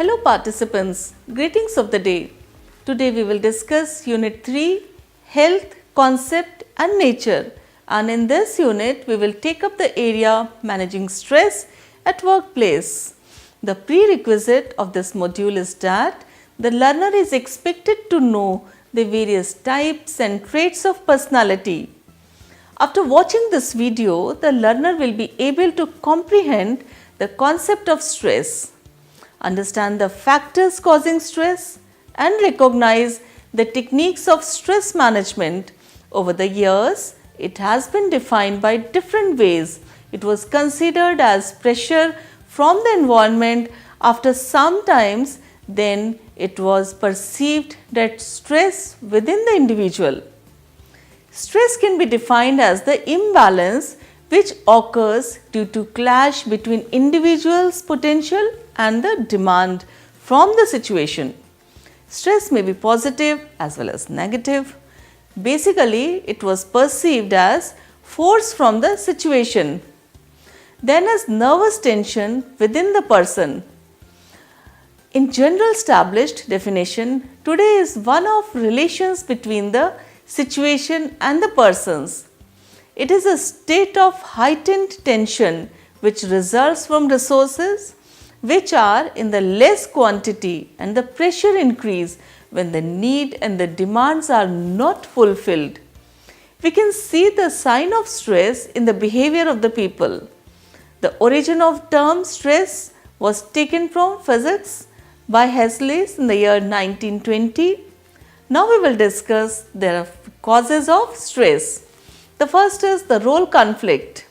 Hello participants, greetings of the day. Today we will discuss Unit 3, Health, Concept and Nature, and in this unit we will take up the area Managing Stress at Workplace. The prerequisite of this module is that the learner is expected to know the various types and traits of personality. After watching this video, the learner will be able to comprehend the concept of stress, understand the factors causing stress, and recognize the techniques of stress management. Over the years, it has been defined by different ways. It was considered as pressure from the environment. After some times, then it was perceived that stress within the individual. Stress can be defined as the imbalance which occurs due to clash between individuals' potential and the demand from the situation. Stress may be positive as well as negative. Basically, it was perceived as force from the situation, then as nervous tension within the person. In general established definition, today is one of relations between the situation and the persons. It is a state of heightened tension which results from resources which are in the less quantity and the pressure increase when the need and the demands are not fulfilled. We can see the sign of stress in the behavior of the people. The origin of term stress was taken from physics by Hessel's in the year 1920. Now we will discuss the causes of stress. The first is the role conflict.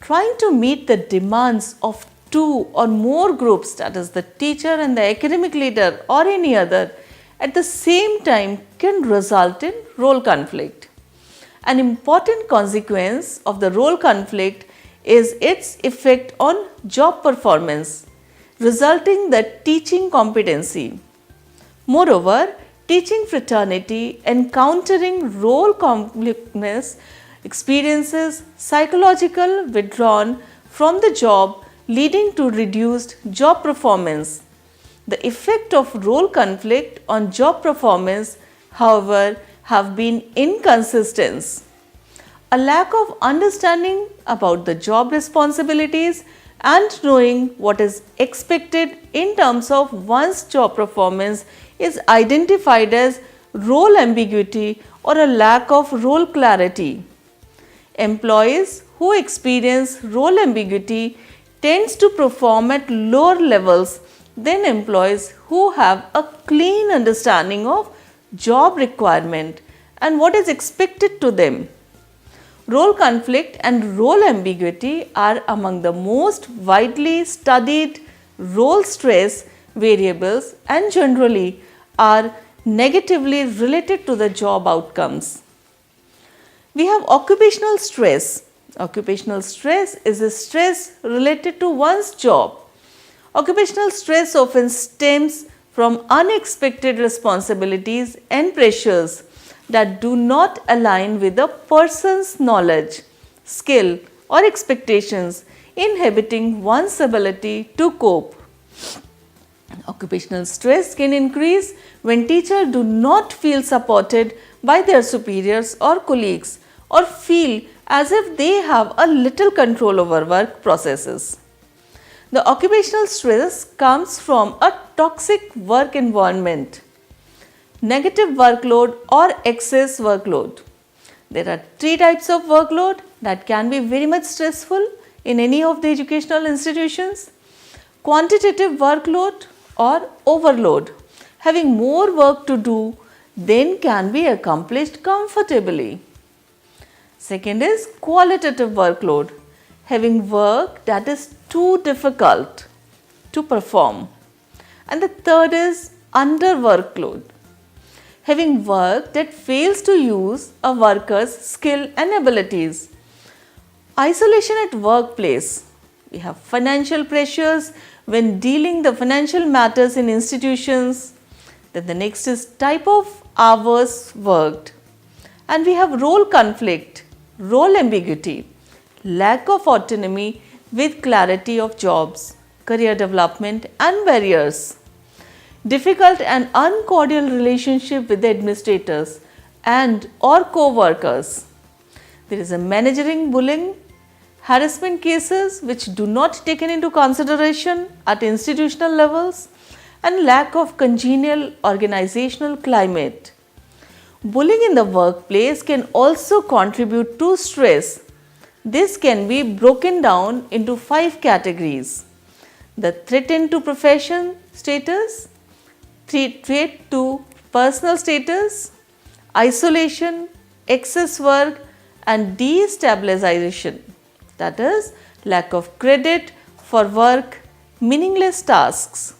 Trying to meet the demands of two or more groups, that is the teacher and the academic leader or any other, at the same time can result in role conflict. An important consequence of the role conflict is its effect on job performance, resulting in the teaching competency. Moreover, teaching fraternity encountering role conflictness experiences psychological withdrawal from the job, leading to reduced job performance. The effect of role conflict on job performance, however, have been inconsistent. A lack of understanding about the job responsibilities and knowing what is expected in terms of one's job performance is identified as role ambiguity or a lack of role clarity. Employees who experience role ambiguity tends to perform at lower levels than employees who have a clean understanding of job requirement and what is expected to them. Role conflict and role ambiguity are among the most widely studied role stress variables and generally are negatively related to the job outcomes. We have occupational stress. Occupational stress is a stress related to one's job. Occupational stress often stems from unexpected responsibilities and pressures that do not align with a person's knowledge, skill or expectations, inhibiting one's ability to cope. Occupational stress can increase when teachers do not feel supported by their superiors or colleagues or feel as if they have a little control over work processes. The occupational stress comes from a toxic work environment, negative workload or excess workload. There are three types of workload that can be very much stressful in any of the educational institutions. Quantitative workload or overload, having more work to do than can be accomplished comfortably. Second is qualitative workload, having work that is too difficult to perform. And the third is under workload, having work that fails to use a worker's skill and abilities. Isolation at workplace. We have financial pressures when dealing the financial matters in institutions. Then the next is type of hours worked. And we have role conflict, role ambiguity, lack of autonomy with clarity of jobs, career development and barriers. Difficult and uncordial relationship with the administrators and or co-workers. There is a managerial bullying, harassment cases which do not taken into consideration at institutional levels, and lack of congenial organizational climate. Bullying in the workplace can also contribute to stress. This can be broken down into 5 categories: the threat to profession status, threat to personal status, isolation, excess work, and destabilization, that is, lack of credit for work, meaningless tasks.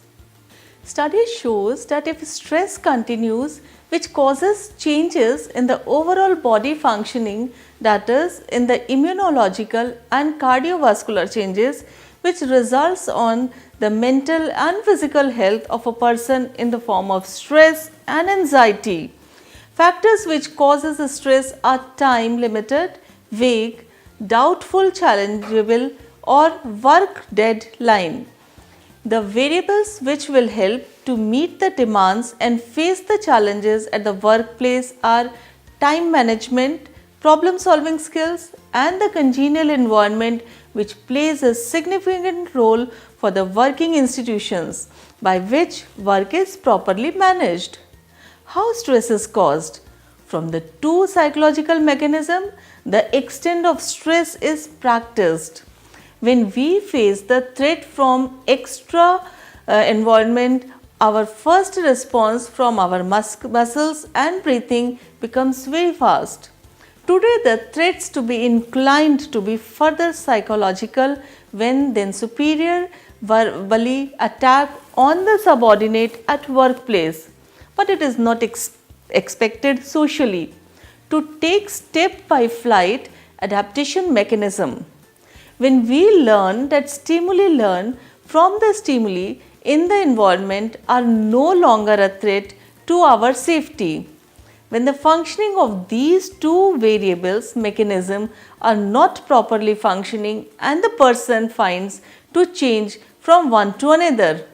Study shows that if stress continues, which causes changes in the overall body functioning, that is, in the immunological and cardiovascular changes, which results on the mental and physical health of a person in the form of stress and anxiety. Factors which causes the stress are time limited, vague, doubtful, challengeable, or work deadline. The variables which will help to meet the demands and face the challenges at the workplace are time management, problem solving skills, and the congenial environment, which plays a significant role for the working institutions by which work is properly managed. How stress is caused? From the 2 psychological mechanisms, the extent of stress is practiced. When we face the threat from extra environment, our first response from our muscles and breathing becomes very fast. Today, the threats to be inclined to be further psychological when then superior verbally attack on the subordinate at workplace, but it is not expected socially to take step by flight adaptation mechanism. When we learn that stimuli learn from the stimuli in the environment are no longer a threat to our safety. When the functioning of these 2 variables mechanism are not properly functioning and the person finds to change from one to another.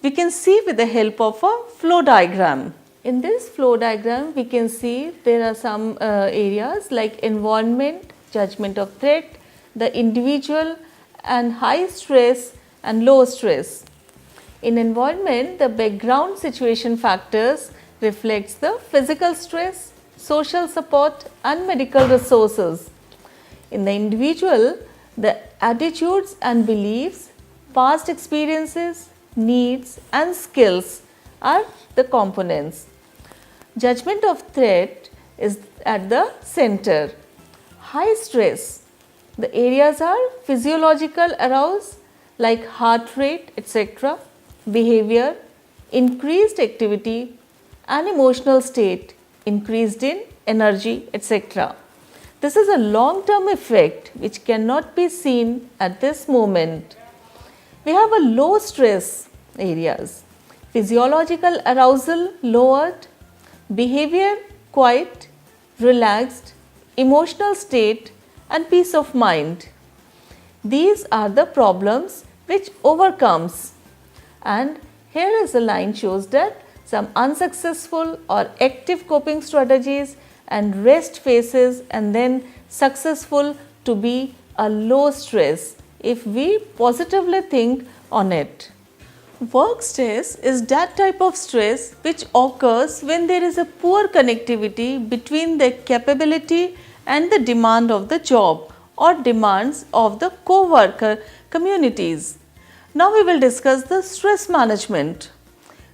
We can see with the help of a flow diagram. In this flow diagram, we can see there are some areas like environment, judgment of threat, the individual, and high stress and low stress. In environment, the background situation factors reflects the physical stress, social support, and medical resources. In the individual, the attitudes and beliefs, past experiences, needs, and skills are the components. Judgment of threat is at the center. High stress. The areas are physiological arousal like heart rate, etc., behavior, increased activity, and emotional state, increased in energy, etc. This is a long-term effect which cannot be seen at this moment. We have a low stress areas. Physiological arousal lowered, behavior quiet, relaxed, emotional state, and peace of mind. These are the problems which overcomes, and here is a line shows that some unsuccessful or active coping strategies and rest phases and then successful to be a low stress if we positively think on it. Work stress is that type of stress which occurs when there is a poor connectivity between the capability and the demand of the job or demands of the co-worker communities. Now we will discuss the stress management.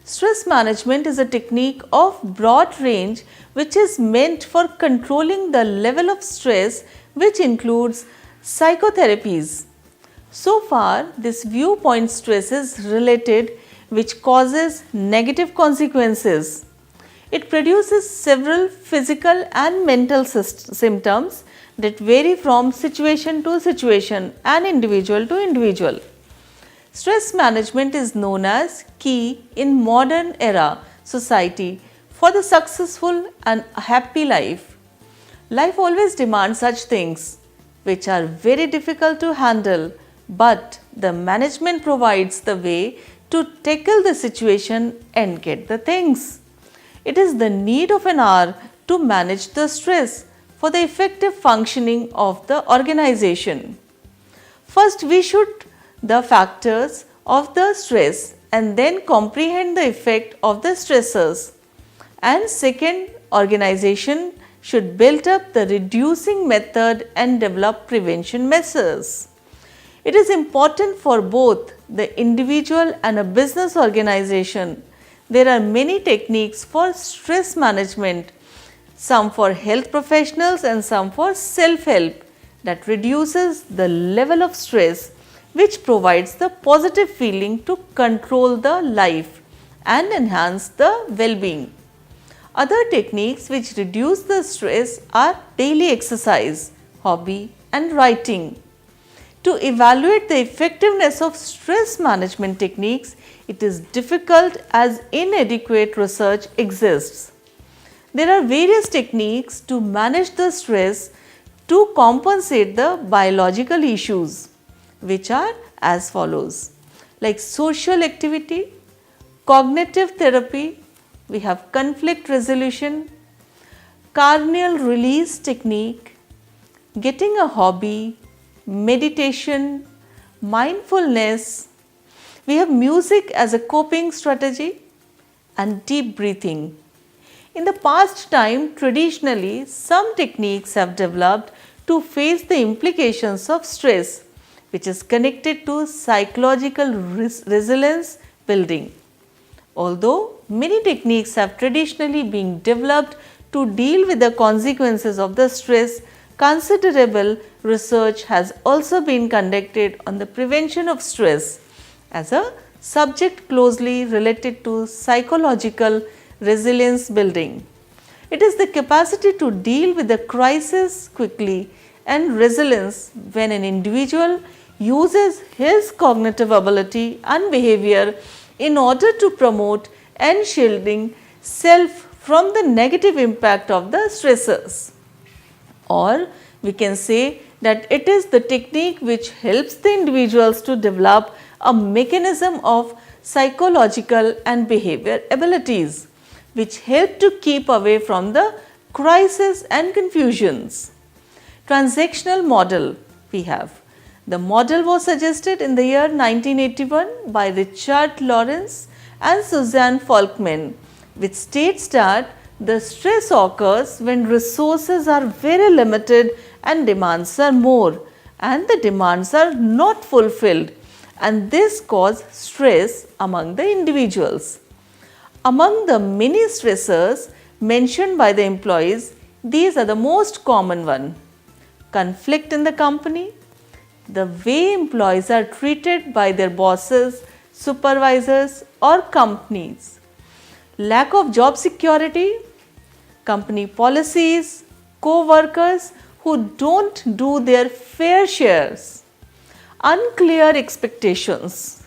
Stress management is a technique of broad range which is meant for controlling the level of stress, which includes psychotherapies. So far, this viewpoint stress is related, which causes negative consequences. It produces several physical and mental symptoms that vary from situation to situation and individual to individual. Stress management is known as key in modern era society for the successful and happy life. Life always demands such things which are very difficult to handle but the management provides the way to tackle the situation and get the things. It is the need of an hour to manage the stress for the effective functioning of the organization. First, we should the factors of the stress and then comprehend the effect of the stressors. And second, organization should build up the reducing method and develop prevention measures. It is important for both the individual and a business organization. There are many techniques for stress management, some for health professionals and some for self-help, that reduces the level of stress, which provides the positive feeling to control the life and enhance the well-being. Other techniques which reduce the stress are daily exercise, hobby and writing. To evaluate the effectiveness of stress management techniques, it is difficult as inadequate research exists. There are various techniques to manage the stress to compensate the biological issues, which are as follows, like social activity, cognitive therapy, we have conflict resolution, carnal release technique, getting a hobby, meditation, mindfulness. We have music as a coping strategy and deep breathing. In the past time, traditionally, some techniques have developed to face the implications of stress, which is connected to psychological resilience building. Although many techniques have traditionally been developed to deal with the consequences of the stress, considerable research has also been conducted on the prevention of stress as a subject closely related to psychological resilience building. It is the capacity to deal with the crisis quickly and resilience when an individual uses his cognitive ability and behavior in order to promote and shielding self from the negative impact of the stressors. Or we can say that it is the technique which helps the individuals to develop a mechanism of psychological and behavior abilities, which help to keep away from the crisis and confusions. Transactional model we have. The model was suggested in the year 1981 by Richard Lawrence and Suzanne Folkman, which states that the stress occurs when resources are very limited and demands are more, and the demands are not fulfilled, and this causes stress among the individuals. Among the many stressors mentioned by the employees, these are the most common one. Conflict in the company, the way employees are treated by their bosses, supervisors or companies, lack of job security, company policies, co-workers who don't do their fair shares, unclear expectations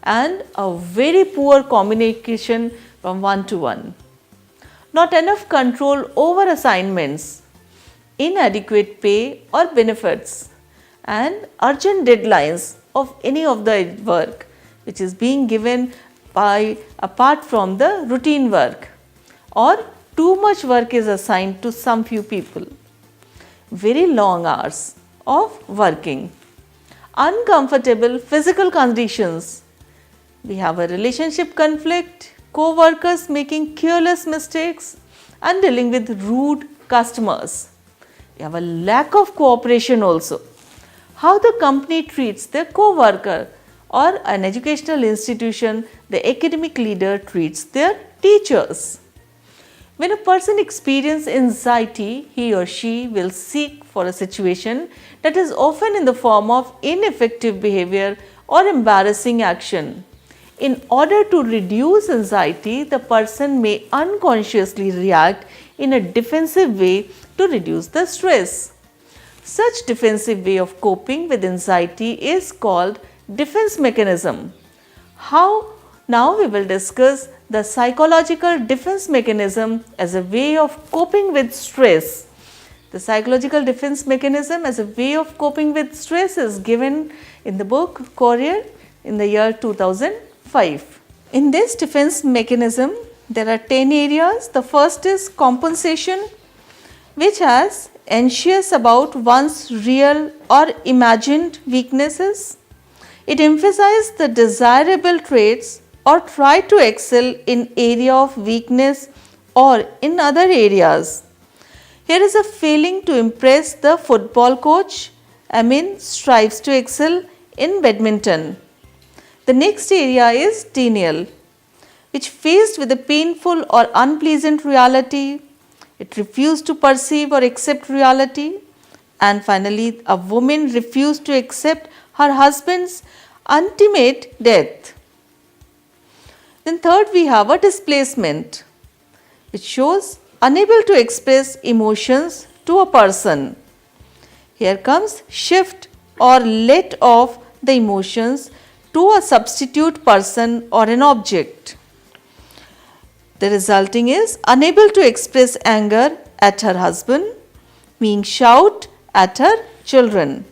and a very poor communication from one to one, not enough control over assignments, inadequate pay or benefits, and urgent deadlines of any of the work which is being given by apart from the routine work, or too much work is assigned to some few people, very long hours of working, uncomfortable physical conditions. We have a relationship conflict, co-workers making careless mistakes and dealing with rude customers. We have a lack of cooperation also. How the company treats their co-worker, or an educational institution, the academic leader treats their teachers. When a person experiences anxiety, he or she will seek for a situation that is often in the form of ineffective behavior or embarrassing action. In order to reduce anxiety, the person may unconsciously react in a defensive way to reduce the stress. Such defensive way of coping with anxiety is called defense mechanism. How? Now we will discuss the psychological defense mechanism as a way of coping with stress. The psychological defense mechanism as a way of coping with stress is given in the book Courier in the year 2005. In this defense mechanism, there are 10 areas. The first is compensation, which has anxious about one's real or imagined weaknesses. It emphasizes the desirable traits or try to excel in area of weakness or in other areas. Here is a failing to impress the football coach. Amin strives to excel in badminton. The next area is denial, which faced with a painful or unpleasant reality, it refused to perceive or accept reality. And finally, a woman refused to accept her husband's ultimate death. Then third, we have a displacement, which shows unable to express emotions to a person. Here comes shift or let off the emotions to a substitute person or an object. The resulting is unable to express anger at her husband, meaning shout at her children.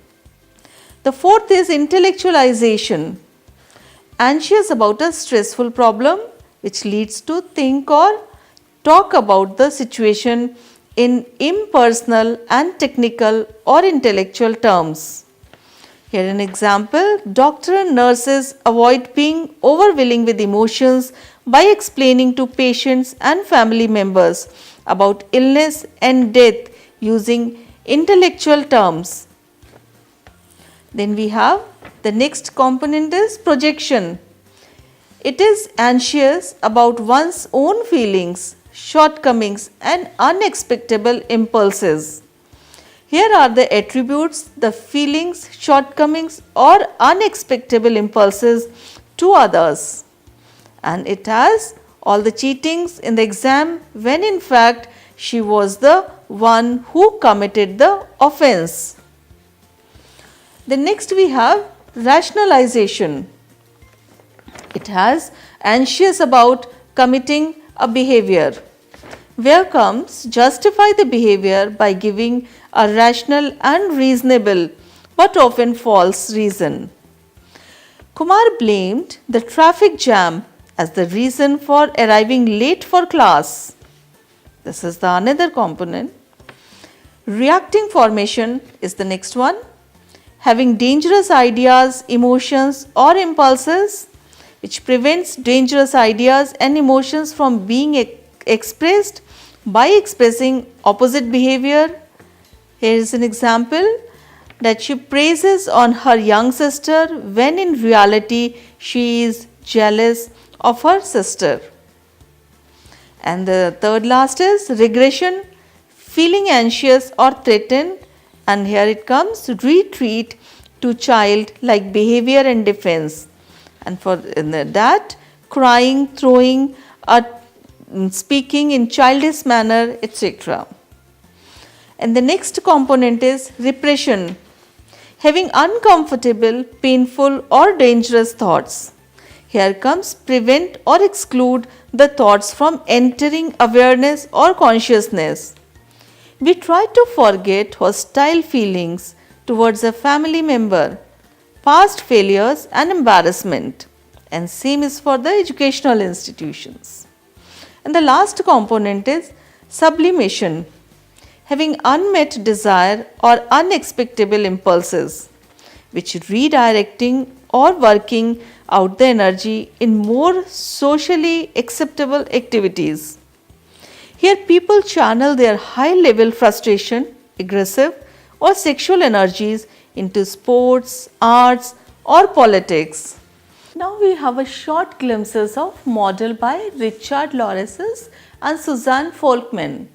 The fourth is intellectualization, anxious about a stressful problem, which leads to think or talk about the situation in impersonal and technical or intellectual terms. Here an example, doctor and nurses avoid being overwhelming with emotions by explaining to patients and family members about illness and death using intellectual terms. Then we have the next component is projection. It is anxious about one's own feelings, shortcomings and unexpected impulses. Here are the attributes, the feelings, shortcomings or unexpected impulses to others. And it has all the cheatings in the exam when in fact she was the one who committed the offense. Then next we have rationalization. It has anxious about committing a behavior. Where comes justify the behavior by giving a rational and reasonable but often false reason. Kumar blamed the traffic jam as the reason for arriving late for class. This is the another component. Reacting formation is the next one. Having dangerous ideas, emotions or impulses which prevents dangerous ideas and emotions from being expressed by expressing opposite behavior. Here is an example that she praises on her young sister when in reality she is jealous of her sister. And the third last is regression, feeling anxious or threatened, and here it comes retreat to child-like behavior and defense. And for that, crying, throwing, speaking in childish manner, etc. And the next component is repression, having uncomfortable, painful or dangerous thoughts. Here comes prevent or exclude the thoughts from entering awareness or consciousness. We try to forget hostile feelings towards a family member, past failures and embarrassment, and same is for the educational institutions. And the last component is sublimation, having unmet desire or unexpected impulses, which redirecting or working out the energy in more socially acceptable activities. Here people channel their high level frustration, aggressive or sexual energies into sports, arts or politics. Now we have a short glimpses of model by Richard Lorenz and Suzanne Folkman.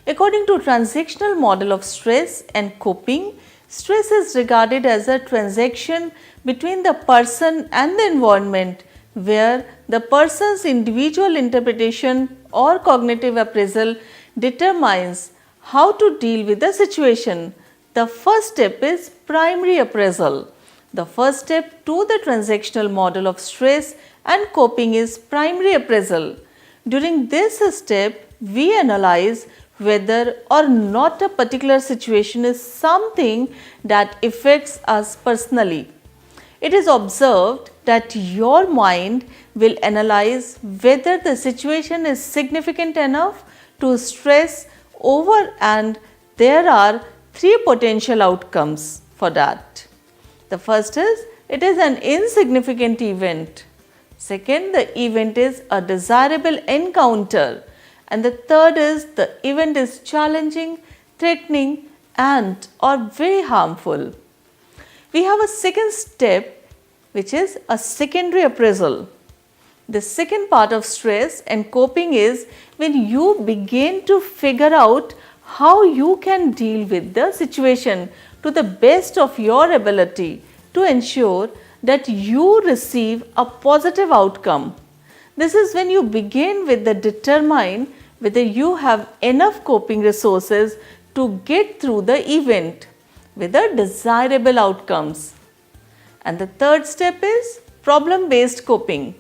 According to transactional model of stress and coping, stress is regarded as a transaction between the person and the environment where the person's individual interpretation or cognitive appraisal determines how to deal with the situation. The first step is primary appraisal. The first step to the transactional model of stress and coping is primary appraisal. During this step, we analyze whether or not a particular situation is something that affects us personally. It is observed that your mind will analyze whether the situation is significant enough to stress over, and there are three potential outcomes for that. The first is it is an insignificant event. Second, the event is a desirable encounter. And the third is the event is challenging, threatening and or very harmful. We have a second step, which is a secondary appraisal. The second part of stress and coping is when you begin to figure out how you can deal with the situation to the best of your ability to ensure that you receive a positive outcome. This is when you begin with the determine whether you have enough coping resources to get through the event with the desirable outcomes. And the third step is problem-based coping.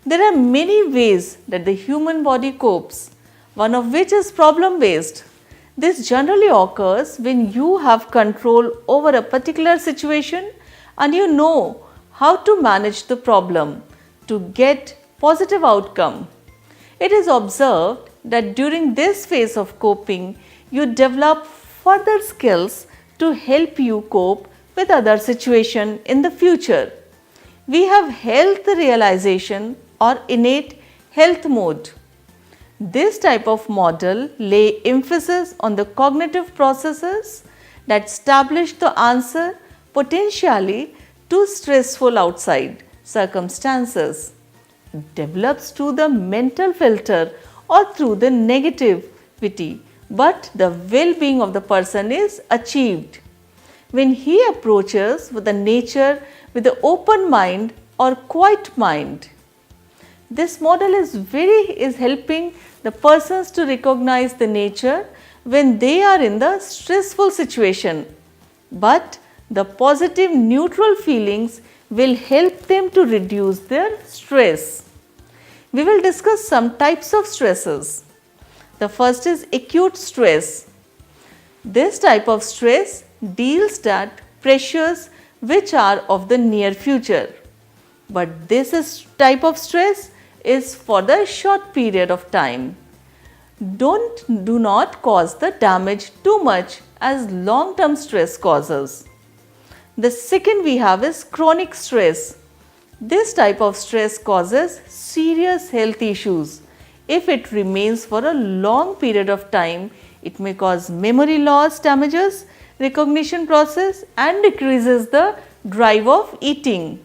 There are many ways that the human body copes, one of which is problem-based. This generally occurs when you have control over a particular situation and you know how to manage the problem to get positive outcome. It is observed that during this phase of coping, you develop further skills to help you cope with other situations in the future. We have health realization or innate health mode. This type of model lay emphasis on the cognitive processes that establish the answer potentially to stressful outside circumstances. It develops through the mental filter or through the negativity, but the well-being of the person is achieved when he approaches with the nature with the open mind or quiet mind. This model is helping the persons to recognize the nature when they are in the stressful situation, but the positive neutral feelings will help them to reduce their stress. We will discuss some types of stresses. The first is acute stress. This type of stress deals that pressures which are of the near future, but this type of stress is for the short period of time. Do not cause the damage too much as long-term stress causes. The second we have is chronic stress. This type of stress causes serious health issues. If it remains for a long period of time, it may cause memory loss, damages recognition process and decreases the drive of eating.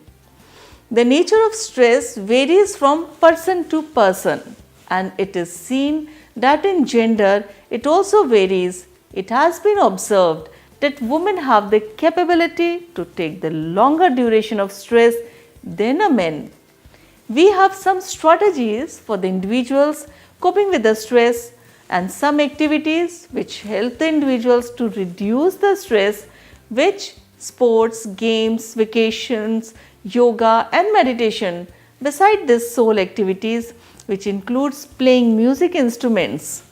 The nature of stress varies from person to person, and it is seen that in gender it also varies. It has been observed that women have the capability to take the longer duration of stress than a men. We have some strategies for the individuals coping with the stress and some activities which help the individuals to reduce the stress, which sports, games, vacations, yoga and meditation. Beside this, soul activities which includes playing music instruments.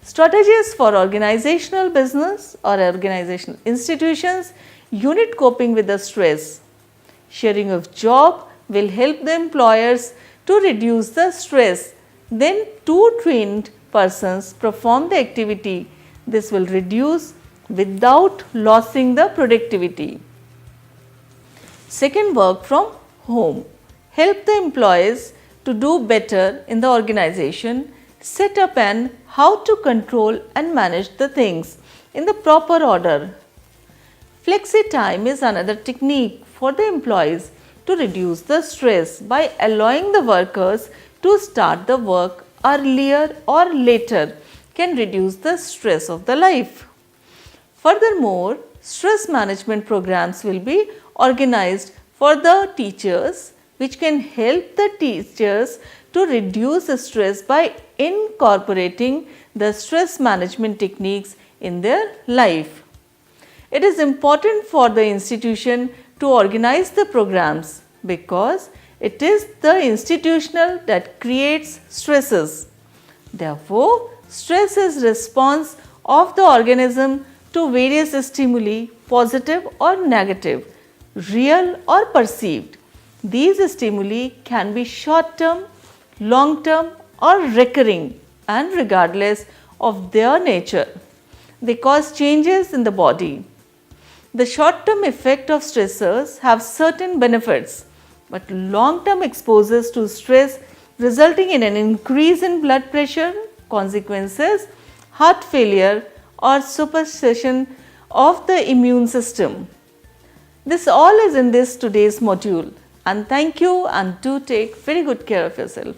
Strategies for organizational business or organizational institutions, unit coping with the stress. Sharing of job will help the employers to reduce the stress. Then two trained persons perform the activity. This will reduce without losing the productivity. Second, work from home. Help the employees to do better in the organization. Set up and how to control and manage the things in the proper order. Flexi time is another technique for the employees to reduce the stress by allowing the workers to start the work earlier or later can reduce the stress of the life. Furthermore, stress management programs will be organized for the teachers, which can help the teachers to reduce the stress by incorporating the stress management techniques in their life. It is important for the institution to organize the programs because it is the institutional that creates stresses. Therefore, Stress is response of the organism to various stimuli, positive or negative, real or perceived. These stimuli can be short term, long term or recurring, and regardless of their nature, they cause changes in the body. The short term effect of stressors have certain benefits, but long term exposures to stress resulting in an increase in blood pressure, consequences, heart failure or suppression of the immune system. This all is in this today's module, and thank you, and do take very good care of yourself.